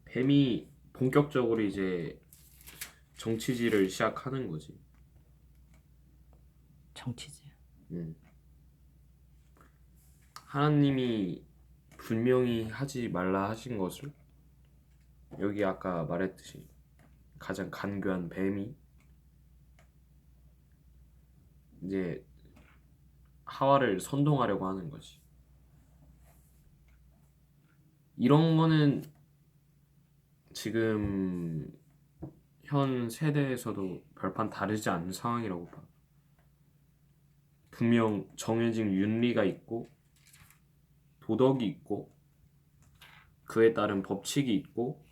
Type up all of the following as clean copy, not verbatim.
뱀이 본격적으로 이제 정치질을 시작하는 거지. 정치질. 음. 하나님이 분명히 하지 말라 하신 것을 여기 아까 말했듯이 가장 간교한 뱀이 이제 하와를 선동하려고 하는 거지. 이런 거는 지금 현 세대에서도 별반 다르지 않은 상황이라고 봐. 분명 정해진 윤리가 있고 도덕이 있고 그에 따른 법칙이 있고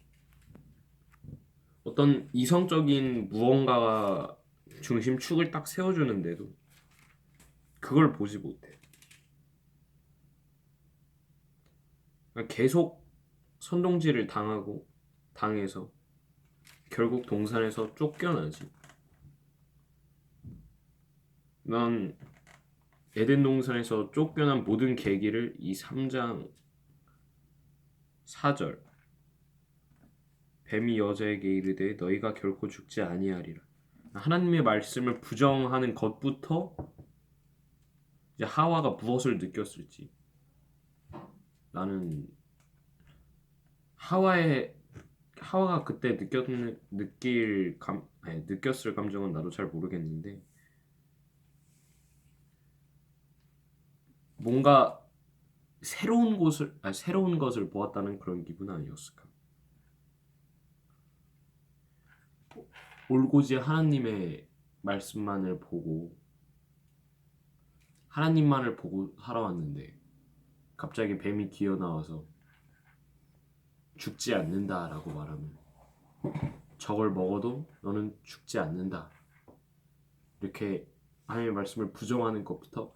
어떤 이성적인 무언가가 중심축을 딱 세워주는데도 그걸 보지 못해. 그러니까 계속 선동질을 당해서 결국 동산에서 쫓겨나지. 난 에덴 동산에서 쫓겨난 모든 계기를 이 3장 4절 뱀이 여자에게 이르되 너희가 결코 죽지 아니하리라. 하나님의 말씀을 부정하는 것부터 이제 하와가 무엇을 느꼈을지 나는 하와가 그때 느꼈을 감정은 나도 잘 모르겠는데 뭔가 새로운 것을 보았다는 그런 기분 아니었을까? 올고지 하나님의 말씀만을 보고 하나님만을 보고 살아왔는데 갑자기 뱀이 기어 나와서 죽지 않는다라고 말하면 저걸 먹어도 너는 죽지 않는다. 이렇게 하나님의 말씀을 부정하는 것부터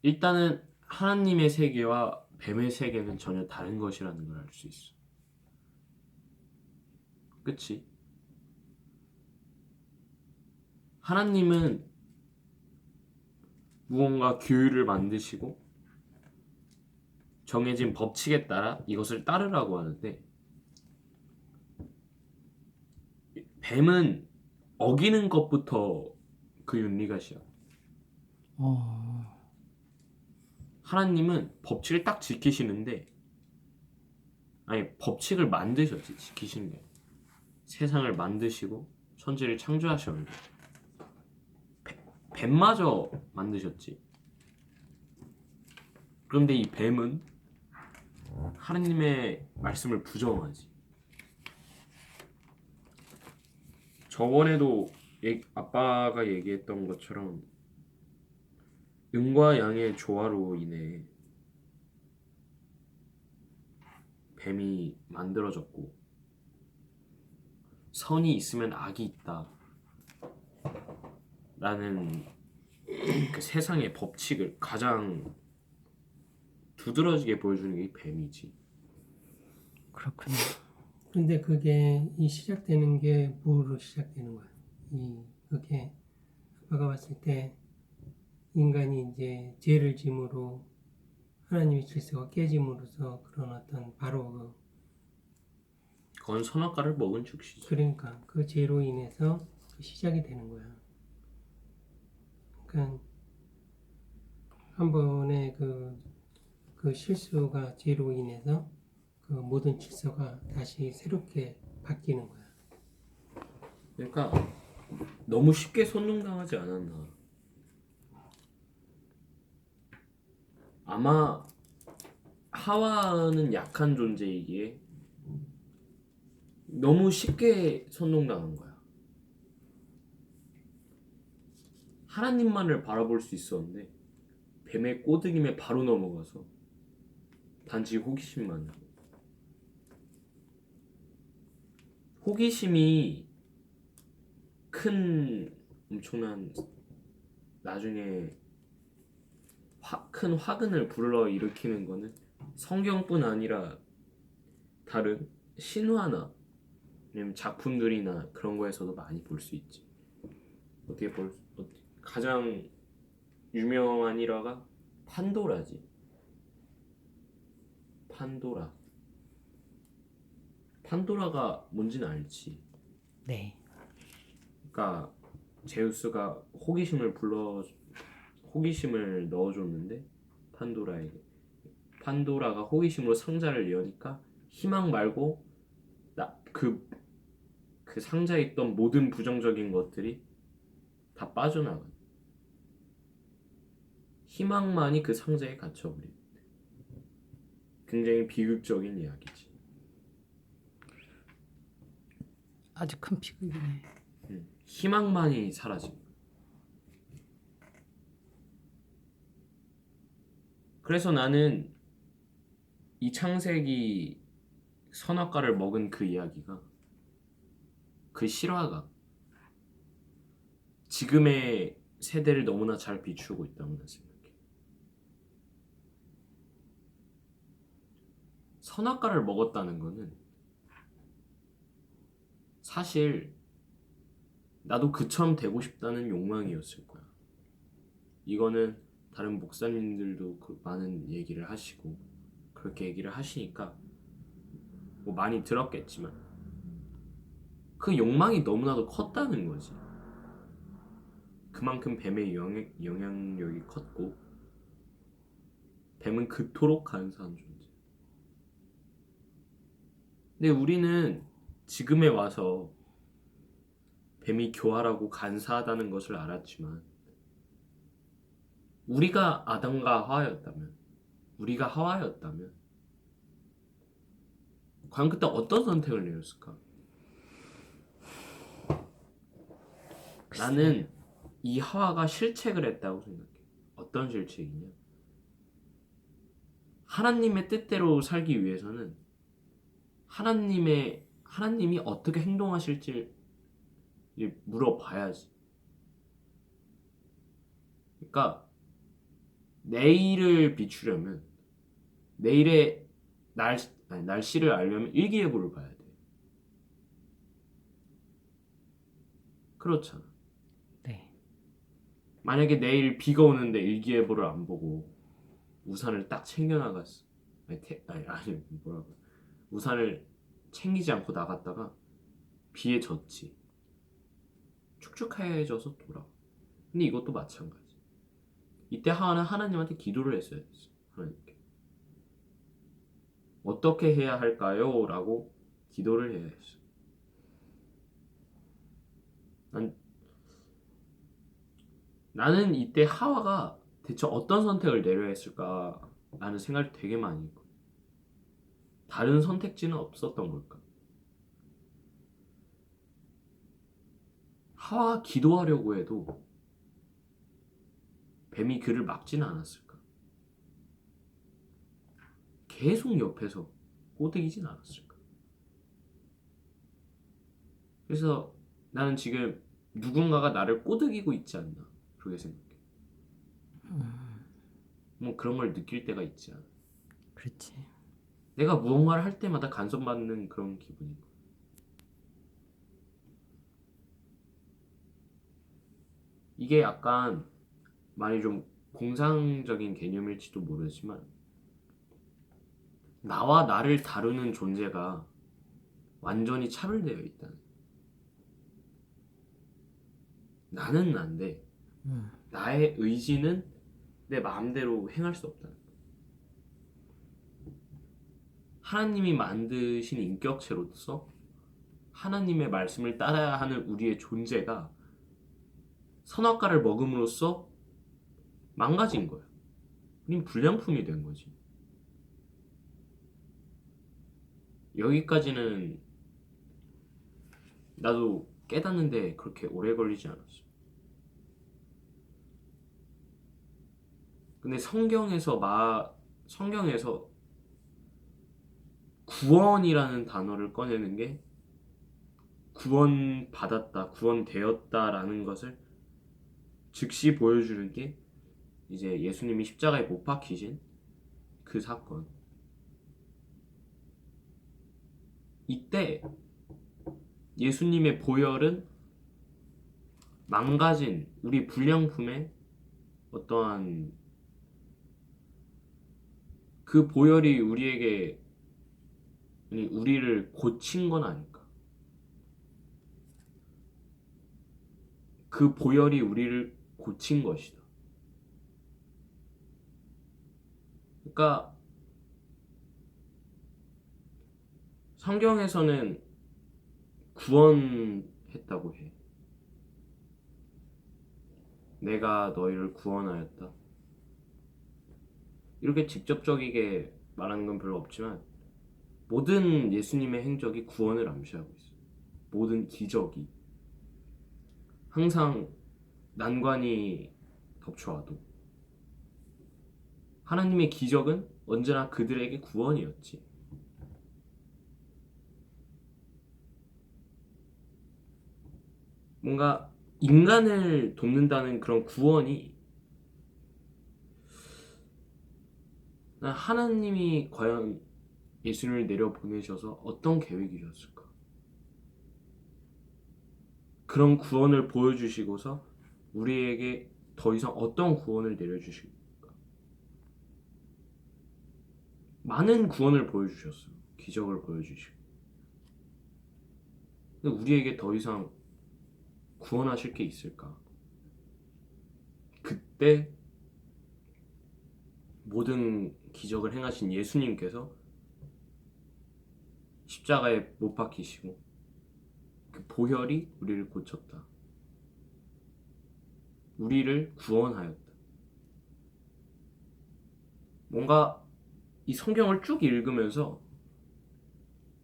일단은 하나님의 세계와 뱀의 세계는 전혀 다른 것이라는 걸 알 수 있어. 그치? 하나님은 무언가 규율을 만드시고 정해진 법칙에 따라 이것을 따르라고 하는데 뱀은 어기는 것부터 그 윤리가 시작. 하나님은 법칙을 딱 지키시는데 아니 법칙을 만드셨지 지키시는 게 세상을 만드시고 천지를 창조하셨는데 뱀마저 만드셨지. 그런데 이 뱀은 하나님의 말씀을 부정하지. 저번에도 아빠가 얘기했던 것처럼 음과 양의 조화로 인해 뱀이 만들어졌고 선이 있으면 악이 있다 라는 그 세상의 법칙을 가장 두드러지게 보여주는 게 이 뱀이지. 그렇군요. 근데 그게 이 시작되는 게 뭐로 시작되는 거야? 그게 아빠가 봤을 때 인간이 이제 죄를 짐으로 하나님의 질서가 깨짐으로써 그런 어떤 바로 그건 선악과를 먹은 즉시지. 그러니까 그 죄로 인해서 시작이 되는 거야. 그러니까 한 번의 그 실수가 죄로 인해서 그 모든 질서가 다시 새롭게 바뀌는 거야. 그러니까 너무 쉽게 선동당하지 않았나. 아마 하와는 약한 존재이기에 너무 쉽게 선동당한 거야. 하나님만을 바라볼 수 있었는데 뱀의 꼬드김에 바로 넘어가서 단지 호기심만. 호기심이 큰 엄청난 나중에 큰 화근을 불러일으키는 거는 성경뿐 아니라 다른 신화나 아니면 작품들이나 그런 거에서도 많이 볼 수 있지. 가장 유명한 일화가 판도라지. 판도라. 판도라가 뭔지는 알지. 네. 그러니까 제우스가 호기심을 넣어줬는데 판도라에게 판도라가 호기심으로 상자를 여니까 희망 말고 그 상자에 있던 모든 부정적인 것들이 다 빠져나가. 희망만이 그 상자에 갇혀버린. 굉장히 비극적인 이야기지. 아주 큰 비극이네. 희망만이 사라진 거야. 그래서 나는 이 창세기 선악과를 먹은 그 이야기가, 그 실화가 지금의 세대를 너무나 잘 비추고 있다고 난 생각해. 선악과를 먹었다는 거는 사실 나도 그처럼 되고 싶다는 욕망이었을 거야. 이거는 다른 목사님들도 많은 얘기를 하시고 그렇게 얘기를 하시니까 뭐 많이 들었겠지만 그 욕망이 너무나도 컸다는 거지. 그만큼 뱀의 영향력이 컸고 뱀은 그토록 간사한 존재. 근데 우리는 지금에 와서 뱀이 교활하고 간사하다는 것을 알았지만 우리가 아담과 하와였다면, 우리가 하와였다면 과연 그때 어떤 선택을 내렸을까? 나는 이 하와가 실책을 했다고 생각해. 어떤 실책이냐? 하나님의 뜻대로 살기 위해서는 하나님이 어떻게 행동하실지 물어봐야지. 그러니까 내일을 비추려면 내일의 날씨를 알려면 일기예보를 봐야 돼. 그렇잖아. 네. 만약에 내일 비가 오는데 일기예보를 안 보고 우산을 딱 챙겨 나갔어. 아니 뭐라고? 우산을 챙기지 않고 나갔다가 비에 젖지. 축축해져서 돌아와. 근데 이것도 마찬가지. 이때 하와는 하나님한테 기도를 했어야 됐어. 하나님께. 어떻게 해야 할까요? 라고 기도를 해야 했어. 나는 이때 하와가 대체 어떤 선택을 내려야 했을까? 라는 생각을 되게 많이 했고, 다른 선택지는 없었던 걸까? 하와가 기도하려고 해도 뱀이 그를 막지는 않았을까? 계속 옆에서 꼬드기진 않았을까? 그래서 나는 지금 누군가가 나를 꼬드기고 있지 않나, 그렇게 생각해. 뭐 그런 걸 느낄 때가 있지 않아. 그렇지. 내가 무언가를 할 때마다 간섭받는 그런 기분인 거야. 이게 약간 많이 좀 공상적인 개념일지도 모르지만 나와 나를 다루는 존재가 완전히 차별되어 있다는. 나는 난데 나의 의지는 내 마음대로 행할 수 없다는 거야. 하나님이 만드신 인격체로서 하나님의 말씀을 따라야 하는 우리의 존재가 선악과를 먹음으로써 망가진 거야. 우린 불량품이 된 거지. 여기까지는 나도 깨닫는데 그렇게 오래 걸리지 않았어. 근데 성경에서 구원이라는 단어를 꺼내는 게 구원받았다, 구원되었다라는 것을 즉시 보여주는 게 이제 예수님이 십자가에 못 박히신 그 사건. 이때 예수님의 보혈은 망가진 우리 불량품의 어떠한 그 보혈이 우리에게 우리를 고친 건 아닐까? 그 보혈이 우리를 고친 것이다. 그러니까 성경에서는 구원했다고 해. 내가 너희를 구원하였다. 이렇게 직접적이게 말하는 건 별로 없지만 모든 예수님의 행적이 구원을 암시하고 있어요. 모든 기적이 항상 난관이 덮쳐와도 하나님의 기적은 언제나 그들에게 구원이었지. 뭔가 인간을 돕는다는 그런 구원이 하나님이 과연 예수님을 내려 보내셔서 어떤 계획이셨을까? 그런 구원을 보여주시고서 우리에게 더 이상 어떤 구원을 내려주실까? 많은 구원을 보여주셨어요. 기적을 보여주시고. 근데 우리에게 더 이상 구원하실 게 있을까? 그때 모든 기적을 행하신 예수님께서 십자가에 못 박히시고 그 보혈이 우리를 고쳤다. 우리를 구원하였다. 뭔가 이 성경을 쭉 읽으면서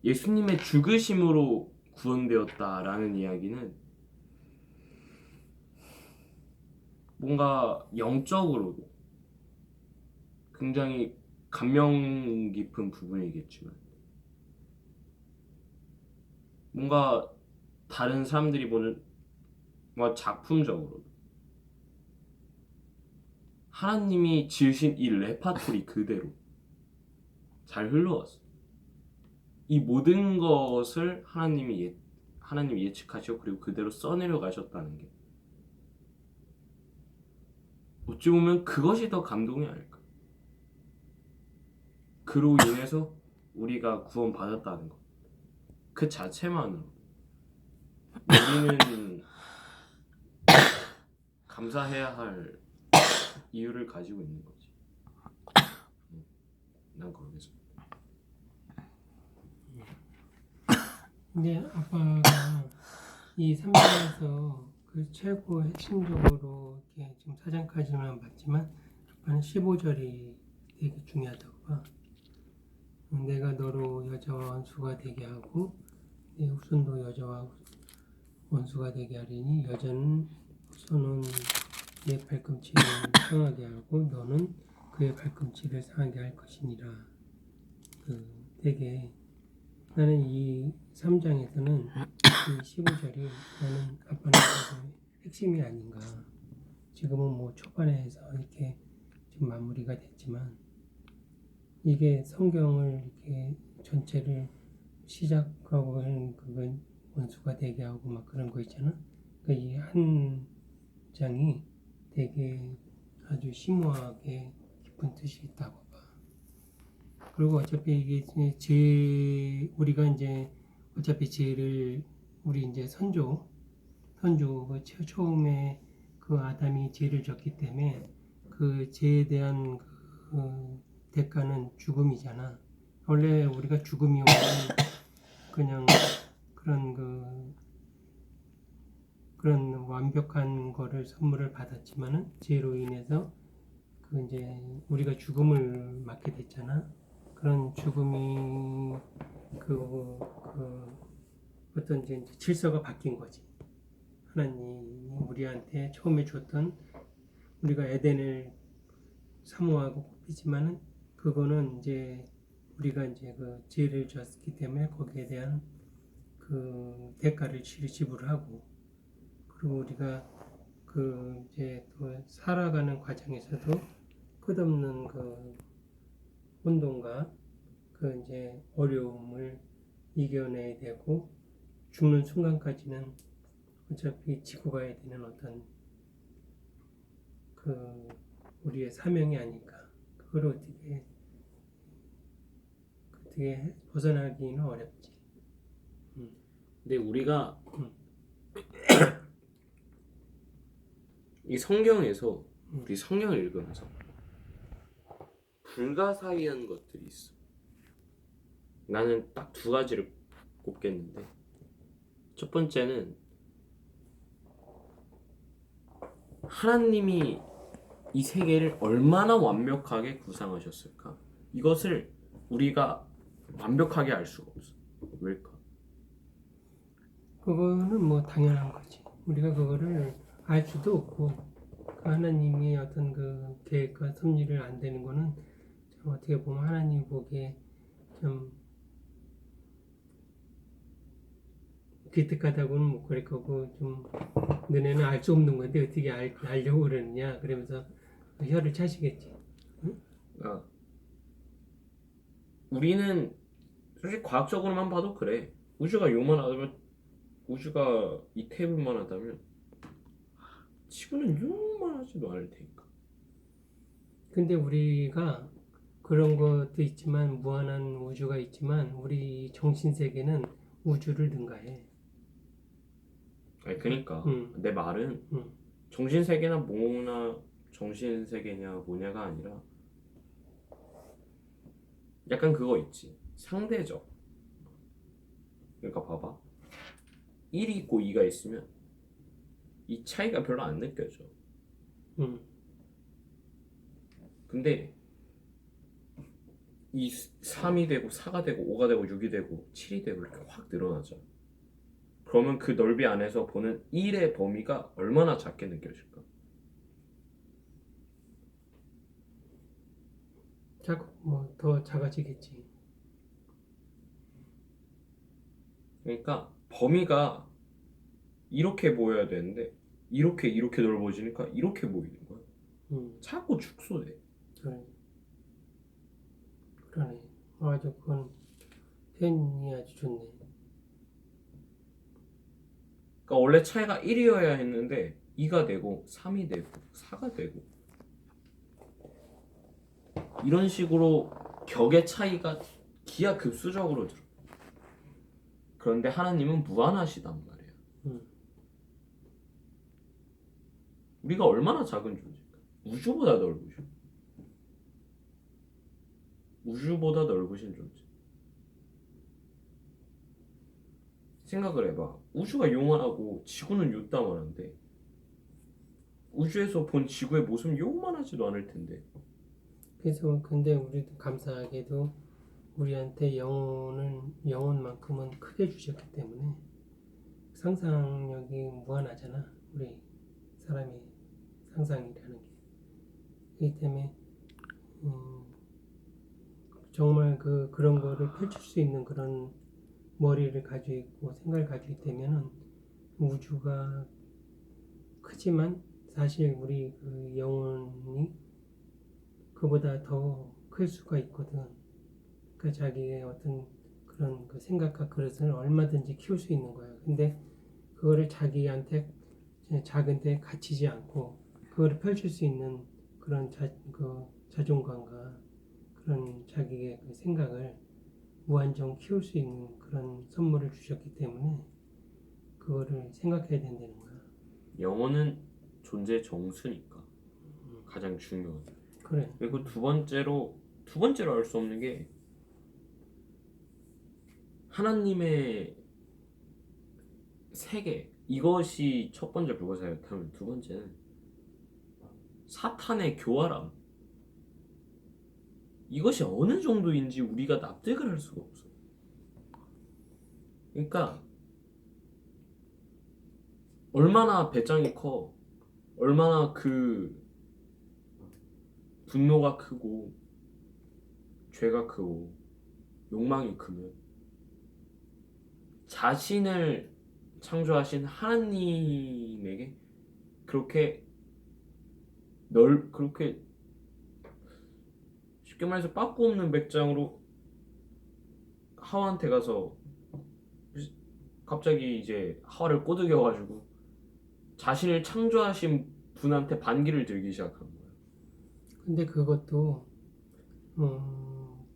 예수님의 죽으심으로 구원되었다라는 이야기는 뭔가 영적으로도 굉장히 감명 깊은 부분이겠지만 뭔가 다른 사람들이 보는 뭔가 작품적으로 하나님이 지으신 이 레파토리 그대로 잘 흘러왔어. 이 모든 것을 하나님이 예측하시고 그리고 그대로 써내려 가셨다는 게 어찌 보면 그것이 더 감동이 아닐까. 그로 인해서 우리가 구원받았다는 것. 그 자체만으로 우리는 감사해야 할 이유를 가지고 있는 거지. 난 그렇게 생각해. 근데 아빠가 이 3장에서 그 최고 핵심적으로 이렇게 지금 4장까지만 봤지만 아빠는 15절이 되게 중요하다고 봐. 내가 너로 여자와 원수가 되게 하고 내 후손도 여자와 원수가 되게 하리니 여자는 후손은 내 발꿈치를 상하게 하고 너는 그의 발꿈치를 상하게 할 것이니라. 되게 나는 이 3장에서는 이 15절이 나는 아빠는 핵심이 아닌가. 지금은 뭐 초반에서 이렇게 좀 마무리가 됐지만 이게 성경을 이렇게 전체를 시작하고 하는 그건 원수가 되게 하고 막 그런 거 있잖아. 그 이 한 장이 되게 아주 심오하게 깊은 뜻이 있다고 봐. 그리고 어차피 이게 우리가 이제 어차피 죄를 우리 이제 선조 그 처음에 그 아담이 죄를 졌기 때문에 그 죄에 대한 그 대가는 죽음이잖아. 원래 우리가 죽음이 오면 그냥 그런 완벽한 거를 선물을 받았지만은 죄로 인해서 그 이제 우리가 죽음을 맞게 됐잖아. 그런 죽음이 그 어떤 이제 질서가 바뀐 거지. 하나님이 우리한테 처음에 줬던 우리가 에덴을 사모하고 뽑히지만은 그거는 이제 우리가 이제 그 죄를 졌기 때문에 거기에 대한 그 대가를 지불하고 그리고 우리가 그 이제 또 살아가는 과정에서도 끝없는 그 혼돈과 그 이제 어려움을 이겨내야 되고 죽는 순간까지는 어차피 지고 가야 되는 어떤 그 우리의 사명이 아닐까. 그걸 어떻게 어떻게 벗어나기는 어렵지. 근데 우리가 음. 이 성경에서 음. 우리 성경을 읽으면서 불가사의한 것들이 있어. 나는 딱 두 가지를 꼽겠는데, 첫 번째는 하나님이 이 세계를 얼마나 완벽하게 구상하셨을까? 이것을 우리가 완벽하게 알 수가 없어. 왜일까? 그거는 뭐 당연한 거지. 우리가 그거를 알 수도 없고 그 하나님이 어떤 그 계획과 섭리를 안 되는 거는 좀 어떻게 보면 하나님 보기에 좀 기특하다고는 못 그럴 거고 좀 너네는 알 수 없는 건데 어떻게 알려고 그러느냐 그러면서 혀를 차시겠지. 아, 우리는 솔직히 과학적으로만 봐도 그래. 우주가 요만하다면, 우주가 이 테이블만 하다면 지구는 요만하지도 않을 테니까. 근데 우리가 그런 것도 있지만 무한한 우주가 있지만 우리 정신 세계는 우주를 능가해. 아니 그러니까 내 말은 음. 정신세계나 뭐나 정신세계냐 뭐냐가 아니라 약간 그거 있지. 상대적. 그러니까 봐봐. 1이 있고 2가 있으면 이 차이가 별로 안 느껴져. 근데 이 3이 되고 4가 되고 5가 되고 6이 되고 7이 되고 이렇게 확 늘어나죠. 그러면 그 넓이 안에서 보는 1의 범위가 얼마나 작게 느껴질까? 자꾸 뭐 더 작아지겠지. 그러니까 범위가 이렇게 보여야 되는데 이렇게 넓어지니까 이렇게 보이는 거야. 자꾸 축소돼. 그래. 그러네. 아주 그건 표현이 아주 좋네. 그러니까 원래 차이가 1이어야 했는데 2가 되고 3이 되고 4가 되고 이런 식으로 격의 차이가 기하급수적으로 들어. 그런데 하나님은 무한하시단 말이야. 우리가 얼마나 작은 존재일까? 우주보다 넓으셔. 우주보다 넓으신 존재. 생각을 해봐. 우주가 요만하고 지구는 요따만한데 우주에서 본 지구의 모습은 요만하지도 않을 텐데. 그래서 근데 우리도 감사하게도 우리한테 영혼만큼은 크게 주셨기 때문에 상상력이 무한하잖아. 우리 사람의 상상이라는 게. 그렇기 때문에 정말 그런 거를 펼칠 수 있는 그런 머리를 가지고 있고 생각을 가지고 있다면은 우주가 크지만 사실 우리 그 영혼이 그보다 더 클 수가 있거든. 그 자기의 어떤 그런 그 생각과 그릇을 얼마든지 키울 수 있는 거야. 근데 그거를 자기한테 작은데 갇히지 않고 그거를 펼칠 수 있는 그런 자존감과 그런 자기의 그 생각을 무한정 키울 수 있는 그런 선물을 주셨기 때문에 그거를 생각해야 된다는 거야. 영혼은 존재 정수니까 가장 중요한. 그래. 그리고 두 번째로 알 수 없는 게 하나님의 세계. 이것이 첫 번째 불가사의였다면 두 번째는 사탄의 교활함. 이것이 어느 정도인지 우리가 납득을 할 수가 없어. 그러니까 얼마나 배짱이 커, 얼마나 그 분노가 크고 죄가 크고 욕망이 크면 자신을 창조하신 하나님에게 그렇게 그렇게 쉽게 말해서 빠꾸 없는 배짱으로 하와한테 가서 갑자기 이제 하와를 꼬드겨가지고 자신을 창조하신 분한테 반기를 들기 시작한 거야. 근데 그것도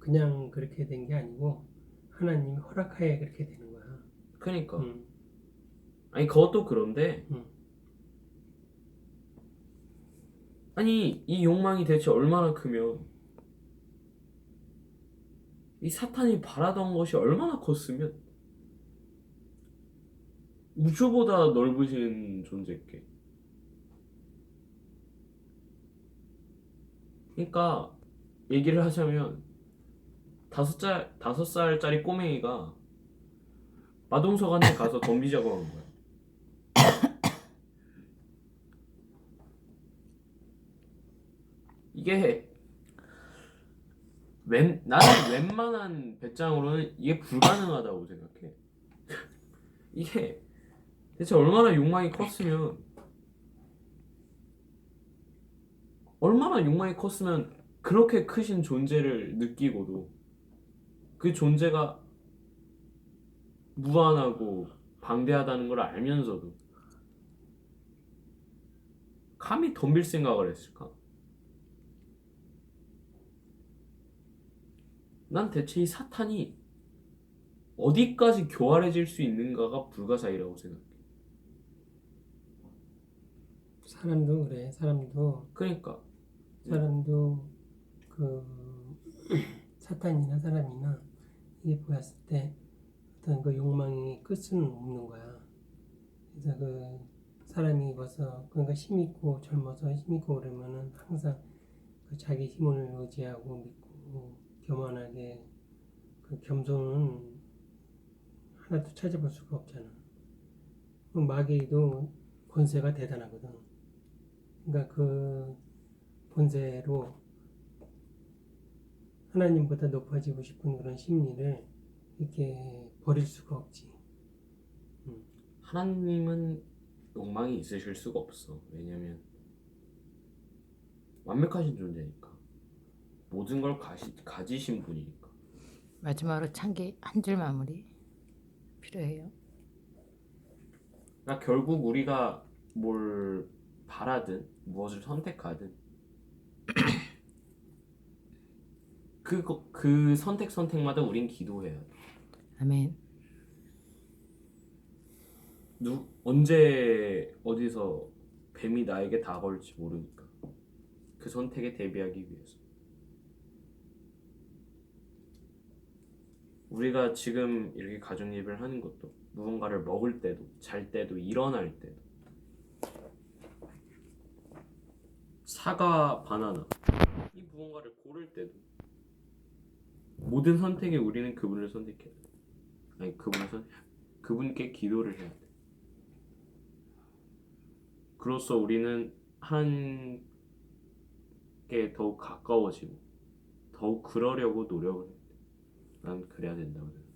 그냥 그렇게 된 게 아니고 하나님이 허락하에 그렇게 되는 거야. 그러니까 음, 아니 그것도 그런데 음. 아니 이 욕망이 대체 얼마나 크면 이 사탄이 바라던 것이 얼마나 컸으면 우주보다 넓으신 존재께 그러니까 얘기를 하자면 5살짜리 꼬맹이가 마동석한테 가서 덤비자고 한 거야. 이게 나는 웬만한 배짱으로는 이게 불가능하다고 생각해. 이게 대체 얼마나 욕망이 컸으면 그렇게 크신 존재를 느끼고도 그 존재가 무한하고 방대하다는 걸 알면서도 감히 덤빌 생각을 했을까? 난 대체 이 사탄이 어디까지 교활해질 수 있는가가 불가사의라고 생각해. 사람도 그래. 그러니까 사람도 그 사탄이나 사람이나 이게 보였을 때 어떤 그 욕망이 끝은 없는 거야. 그래서 그 사람이 벌써 그러니까 힘 있고 젊어서 힘 있고 그러면은 항상 그 자기 힘을 의지하고 믿고 겸손하게 그 겸손은 하나도 찾아볼 수가 없잖아. 그 마귀도 권세가 대단하거든. 그러니까 그 본세로 하나님보다 높아지고 싶은 그런 심리를 이렇게 버릴 수가 없지. 하나님은 욕망이 있으실 수가 없어. 왜냐면 완벽하신 존재니까. 모든 걸 가지신 분이니까. 마지막으로 창기 한 줄 마무리 필요해요. 그러니까 결국 우리가 뭘 바라든 무엇을 선택하든 그 선택마다 우린 기도해야 돼. 아멘. 언제 어디서 뱀이 나에게 다가올지 모르니까 그 선택에 대비하기 위해서 우리가 지금 이렇게 가정 예배를 하는 것도 무언가를 먹을 때도 잘 때도 일어날 때도 사과 바나나 이 무언가를 고를 때도 모든 선택에 우리는 그분을 선택해야 돼. 아니 그분께 기도를 해야 돼. 그로써 우리는 하나님께 더욱 가까워지고 더욱 그러려고 노력을 해. 난 그래야 된다고 생각해.